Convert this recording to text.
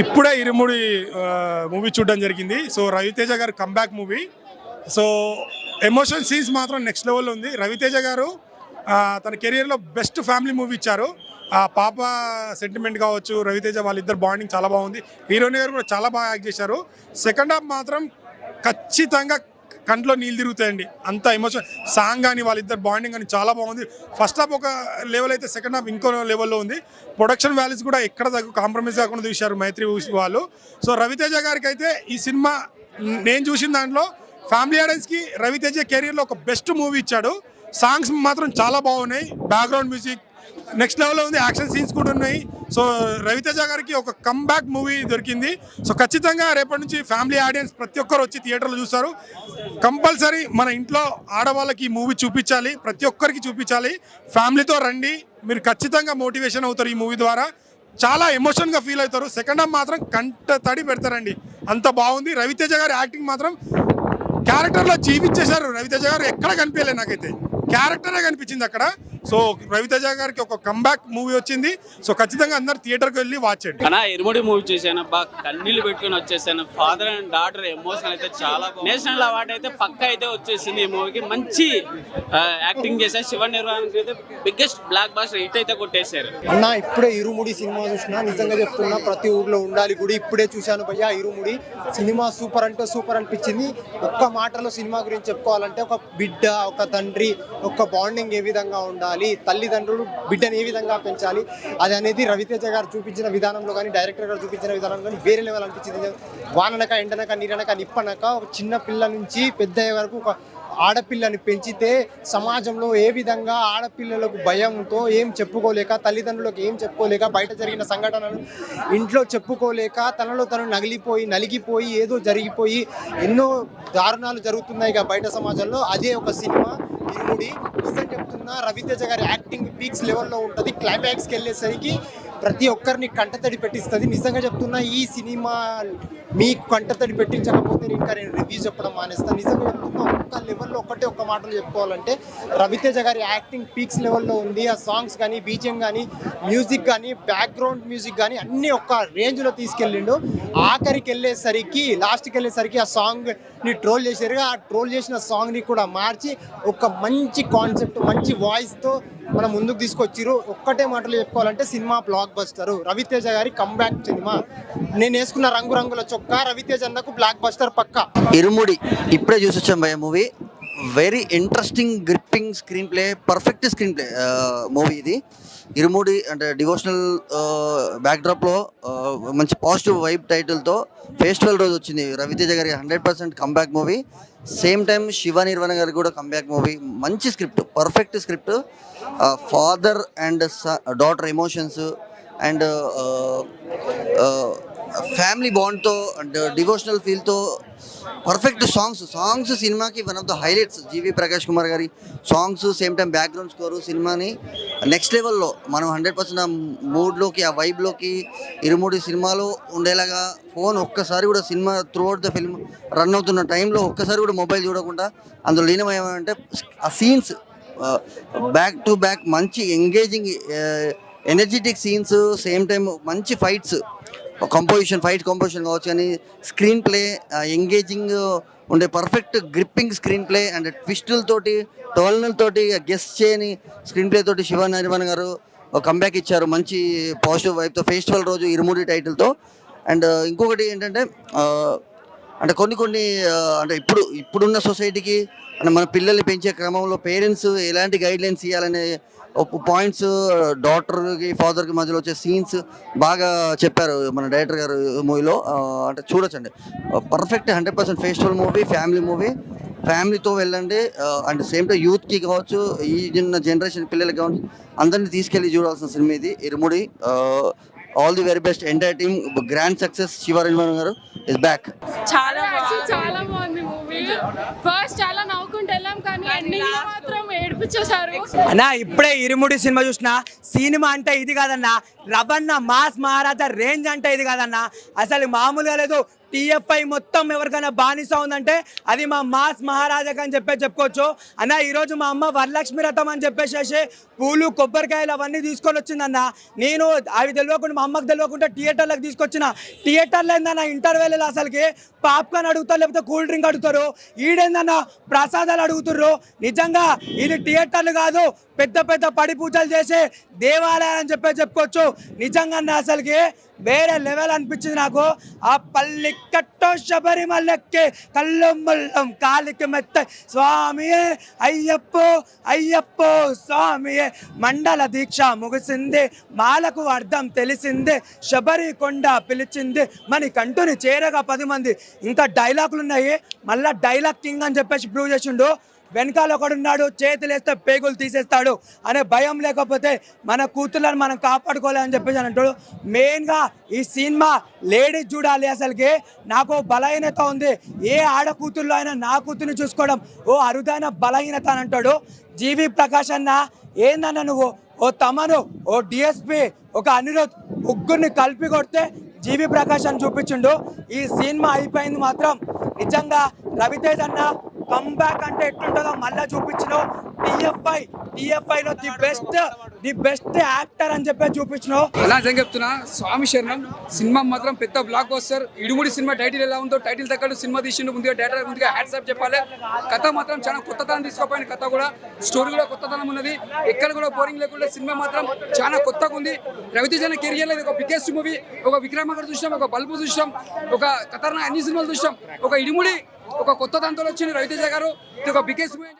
ఇప్పుడే ఇరుముడి మూవీ చూడడం జరిగింది. సో రవితేజ గారు comeback movie. So emotion scenes మాత్రం నెక్స్ట్ లెవెల్లో ఉంది. రవితేజ గారు తన కెరియర్లో బెస్ట్ ఫ్యామిలీ మూవీ ఇచ్చారు. పాప సెంటిమెంట్ కావచ్చు, రవితేజ వాళ్ళిద్దరు బాండింగ్ చాలా బాగుంది. హీరోయిన్ గారు కూడా చాలా బాగా యాక్ట్ చేశారు. సెకండ్ హాఫ్ మాత్రం ఖచ్చితంగా కంట్లో నీళ్ళు తిరుగుతాయండి, అంత ఎమోషన్. సాంగ్ కానీ వాళ్ళిద్దరు బాండింగ్ కానీ చాలా బాగుంది. ఫస్ట్ హాఫ్ ఒక లెవెల్ అయితే సెకండ్ హాఫ్ ఇంకో లెవెల్లో ఉంది. ప్రొడక్షన్ వాల్యూస్ కూడా ఎక్కడ కాంప్రమైజ్ కాకుండా చూశారు మైత్రి వాళ్ళు. సో రవితేజ గారికి అయితే ఈ సినిమా నేను చూసిన దాంట్లో ఫ్యామిలీ ఆడియన్స్కి రవితేజ కెరీర్లో ఒక బెస్ట్ మూవీ ఇచ్చాడు. సాంగ్స్ మాత్రం చాలా బాగున్నాయి, బ్యాక్గ్రౌండ్ మ్యూజిక్ నెక్స్ట్ లెవెల్లో ఉంది, యాక్షన్ సీన్స్ కూడా ఉన్నాయి. సో రవితేజ గారికి ఒక కమ్బ్యాక్ మూవీ దొరికింది. సో ఖచ్చితంగా రేపటి నుంచి ఫ్యామిలీ ఆడియన్స్ ప్రతి ఒక్కరు వచ్చి థియేటర్లో చూస్తారు. కంపల్సరీ మన ఇంట్లో ఆడవాళ్ళకి ఈ మూవీ చూపించాలి, ప్రతి ఒక్కరికి చూపించాలి. ఫ్యామిలీతో రండి, మీరు ఖచ్చితంగా మోటివేషన్ అవుతారు ఈ మూవీ ద్వారా. చాలా ఎమోషన్గా ఫీల్ అవుతారు. సెకండ్ హాఫ్ మాత్రం కంట తడి పెడతారండి, అంత బాగుంది. రవితేజ గారి యాక్టింగ్ మాత్రం క్యారెక్టర్లో జీవించేశారు. రవితేజ గారు ఎక్కడ కనిపించలేదు, నాకైతే క్యారెక్టరే కనిపించింది అక్కడ. సో రవితేజ గారికి ఒక కంబ్యాక్ మూవీ వచ్చింది. సో ఖచ్చితంగా అందరు థియేటర్కి వెళ్ళి వాచ్ చేయండి. ఇరుముడి మూవీ చూసాను, బాగా కన్నీళ్ళు పెట్టుకుని వచ్చేసాను. ఫాదర్ అండ్ డాటర్ ఎమోషన్ అయితే చాలా నేషనల్ అవార్డు అయితే పక్క అయితే వచ్చేసింది ఈ మూవీకి. మంచి యాక్టింగ్ చేశారు. శివ నిర్వాణకి అయితే బిగ్గెస్ట్ బ్లాక్ బాస్టర్ హిట్ అయితే కొట్టేశారు. అన్న ఇప్పుడే ఇరుముడి సినిమా చూసినా, నిజంగా చెప్తున్నా ప్రతి ఊర్లో ఉండాలి గుడి. ఇప్పుడే చూశాను భయ్యా ఇరుముడి సినిమా. సూపర్ అంటే సూపర్ అనిపించింది. ఒక్క మాటలో సినిమా గురించి చెప్పుకోవాలంటే, ఒక బిడ్డ, ఒక తండ్రి, ఒక బాండింగ్ ఏ విధంగా ఉండాలి, తల్లిదండ్రులు బిడ్డను ఏ విధంగా పెంచాలి, అది అనేది రవితేజ గారు చూపించిన విధానంలో కానీ, డైరెక్టర్ గారు చూపించిన విధానంలో కానీ వేరే లెవెల్ అనిపించింది. వాననక, ఎండనక, నీరనక, నిప్పనక, ఒక చిన్న పిల్ల నుంచి పెద్ద వరకు ఒక ఆడపిల్లని పెంచితే సమాజంలో ఏ విధంగా ఆడపిల్లలకు భయంతో ఏం చెప్పుకోలేక, తల్లిదండ్రులకు ఏం చెప్పుకోలేక, బయట జరిగిన సంఘటనలు ఇంట్లో చెప్పుకోలేక తనలో తను నలిగిపోయి ఏదో జరిగిపోయి ఎన్నో దారుణాలు జరుగుతున్నాయి బయట సమాజంలో. అదే ఒక సినిమా ఇరుముడి. నిజం చెప్తున్నా, రవితేజ గారి యాక్టింగ్ పీక్స్ లెవెల్లో ఉంటుంది. క్లైమాక్స్కి వెళ్ళేసరికి ప్రతి ఒక్కరిని కంటతడి పెట్టిస్తుంది. నిజంగా చెప్తున్నా, ఈ సినిమా మీకు కంటతడి పెట్టించకపోతే ఇంకా నేను రివ్యూ చెప్పడం మానేస్తాను. నిజంగా చెప్తున్నా, ఒక్క లెవెల్లో ఒక్క మాటలు చెప్పుకోవాలంటే రవితేజ గారి యాక్టింగ్ పీక్స్ లెవెల్లో ఉంది. ఆ సాంగ్స్ కానీ, బీజిఎం కానీ, మ్యూజిక్ కానీ, బ్యాక్గ్రౌండ్ మ్యూజిక్ కానీ అన్నీ ఒక్క రేంజ్లో తీసుకెళ్ళిండు. ఆఖరికి వెళ్ళేసరికి, లాస్ట్కి వెళ్ళేసరికి ఆ సాంగ్ని ట్రోల్ చేశారు. ఆ ట్రోల్ చేసిన సాంగ్ని కూడా మార్చి ఒక మంచి కాన్సెప్ట్, మంచి వాయిస్తో మనం ముందుకు తీసుకొచ్చిరు. ఒక్కటే మాటలు చెప్పుకోవాలంటే సినిమా బ్లాక్ బస్టర్. రవితేజ గారి కంబ్యాక్ సినిమా. నేను వేసుకున్న రంగురంగుల చొక్కా రవితేజ అన్నకు బ్లాక్ బస్టర్ పక్క. ఇరుముడి ఇప్పుడే చూసొచ్చాం భయ్య movie. Very interesting, gripping screen play, perfect screen play movie ఇది. ఇరుముడి అంటే డివోషనల్ బ్యాక్డ్రాప్లో మంచి పాజిటివ్ వైబ్ టైటిల్తో ఫెస్టివల్ రోజు వచ్చింది. రవితేజ గారికి 100% comeback movie. Same time Shiva Nirvana గారికి కూడా కంబ్యాక్ మూవీ. మంచి script, perfect script. Father and daughter emotions and family బాండ్తో అండ్ డివోషనల్ ఫీల్తో పర్ఫెక్ట్ సాంగ్స్ సినిమాకి one of the highlights. GV Prakash Kumar గారి songs, same time background score సినిమాని నెక్స్ట్ లెవెల్లో మనం 100% ఆ మూడ్లోకి, ఆ వైబ్లోకి ఇరుముడి సినిమాలో ఉండేలాగా. ఫోన్ ఒక్కసారి కూడా సినిమా throughout the film run అవుతున్న టైంలో ఒక్కసారి కూడా మొబైల్ చూడకుండా అందులో లీనమయ్యామంటే ఆ సీన్స్ బ్యాక్ టు బ్యాక్ మంచి engaging energetic scenes, same time మంచి ఫైట్ కంపోజిషన్ కావచ్చు, కానీ స్క్రీన్ ప్లే ఎంగేజింగ్ ఉండే perfect gripping screenplay and ట్విస్టులతోటి, టోల్నలతోటి, గెస్ట్ చేయని స్క్రీన్ ప్లే తోటి శివ నిర్వాణ గారు కంబ్యాక్ ఇచ్చారు. మంచి పాజిటివ్ వైబ్తో ఫెస్టివల్ రోజు ఇరుముడి టైటిల్తో. అండ్ ఇంకొకటి ఏంటంటే, అంటే కొన్ని అంటే ఇప్పుడున్న సొసైటీకి అంటే మన పిల్లల్ని పెంచే క్రమంలో పేరెంట్స్ ఎలాంటి గైడ్లైన్స్ ఇవ్వాలనే పాయింట్స్, డాటర్కి ఫాదర్కి మధ్యలో వచ్చే సీన్స్ బాగా చెప్పారు మన డైరెక్టర్ గారు మూవీలో. అంటే చూడొచ్చండి, perfect 100% festival movie, family movie. ఫ్యామిలీతో వెళ్ళండి. అండ్ సేమ్ టైం యూత్కి కావచ్చు, ఈ జనరేషన్ పిల్లలకి కావచ్చు, అందరినీ తీసుకెళ్ళి చూడాల్సిన సినిమా ఇది Irumudi. All the very best entire team, grand success. Shiva Nirvana గారు ఇస్ బ్యాక్. చాలా బాగుంది మూవీ. ఫస్ట్ చాలా నవ్వుకుంటూ వెళ్ళాం, కానీ ఎండింగ్ లో మాత్రం ఏడిపించేశారు. అన్నా ఇప్పుడే ఇరుముడి సినిమా చూసిన. సినిమా అంటే ఇది కాదన్నా, రవణ మాస్ మహారాజా రేంజ్ అంటే ఇది కాదన్నా. అసలు మామూలుగా లేదు. టీఎఫ్ఐ మొత్తం ఎవరికైనా బానిస ఉందంటే అది మా మాస్ మహారాజాకి అని చెప్పుకోవచ్చు అన్న. ఈరోజు మా అమ్మ వరలక్ష్మి రథం అని చెప్పేసి పూలు కొబ్బరికాయలు అవన్నీ తీసుకొని వచ్చిందన్న. నేను అవి తెలియకుండా మా అమ్మకి తెలియకుండా థియేటర్లకు తీసుకొచ్చిన. థియేటర్లో ఏందన్న ఇంటర్వెల్ అసలుకి పాప్కార్న్ అడుగుతారు, లేకపోతే కూల్ డ్రింక్ అడుగుతారు. ఈడేందన్న ప్రసాదాలు అడుగుతుర్రు. నిజంగా ఇది థియేటర్లు కాదు, పెద్ద పెద్ద పడి పూజలు చేసే దేవాలయం అని చెప్పుకోవచ్చు. నిజంగా అసలుకి వేరే లెవెల్ అనిపించింది నాకు. ఆ పల్లి కట్టో శబరిమలకి కళ్ళు ముళ్ళం కాలికి మెత్త స్వామియే అయ్యప్పో అయ్యప్పో స్వామియే. మండల దీక్ష ముగిసింది, మాలకు అర్థం తెలిసింది, శబరి కొండ పిలిచింది, మన కంటుని చేరగా 10 మంది. ఇంకా డైలాగులు ఉన్నాయి. మళ్ళా డైలాగ్ కింగ్ అని చెప్పేసి ప్రూవ్ చేసిండు. వెనకాల ఒకడున్నాడు, చేతులు వేస్తే పేగులు తీసేస్తాడు అనే భయం లేకపోతే మన కూతుర్లను మనం కాపాడుకోలేదని చెప్పేసి అని అంటాడు. మెయిన్గా ఈ సినిమా లేడీస్ చూడాలి. అసలుకి నాకు బలహీనత ఉంది, ఏ ఆడ కూతుర్లో అయినా నా కూతుర్ని చూసుకోవడం ఓ అరుదైన బలహీనత అని అంటాడు. జీవి ప్రకాష్ అన్న ఏందన్న నువ్వు ఓ తమను, ఓ డిఎస్పి, ఒక అనిరుద్ ముగ్గురిని కలిపి కొడితే జీవి ప్రకాష్ అని చూపించిండు. ఈ సినిమా అయిపోయింది మాత్రం నిజంగా రవితేజ్ అన్న కంబ్యాక్ అంటే ఎట్లుంటుందో మళ్ళీ చూపించినావు. టీఎఫ్ఐలో ది బెస్ట్ యాక్టర్ అని చెప్పి చూపించినావు. అలా నిజంగా చెప్తున్నా, స్వామి శరణం. సినిమా మాత్రం పెద్ద బ్లాక్ బస్టర్. ఇడుముడి సినిమా టైటిల్ ఎలా ఉందో టైటిల్ తగ్గట్టు సినిమా తీసిండు. ముందుగా డైరెక్టర్ ముందుగా హ్యాట్సాప్ చెప్పాలి. కథ మాత్రం చాలా కొత్తతనం తీసుకోపోయిన కథ కూడా, స్టోరీ కూడా కొత్తతనం ఉన్నది. ఎక్కడ కూడా బోరింగ్ లేకుండా సినిమా మాత్రం చాలా కొత్తగా ఉంది. రవితేజ కెరియర్లో ఒక బిగ్గెస్ట్ మూవీ. ఒక విక్రమార్కుడు చూసాం, ఒక బల్బు చూసాం, ఒక ఖతర్నాక్ అన్ని సినిమాలు చూసాం. ఒక ఇడుముడి ఒక కొత్త దాంతో వచ్చింది రవితేజ గారు. ఇది ఒక బిగ్గెస్ట్ మూవీ.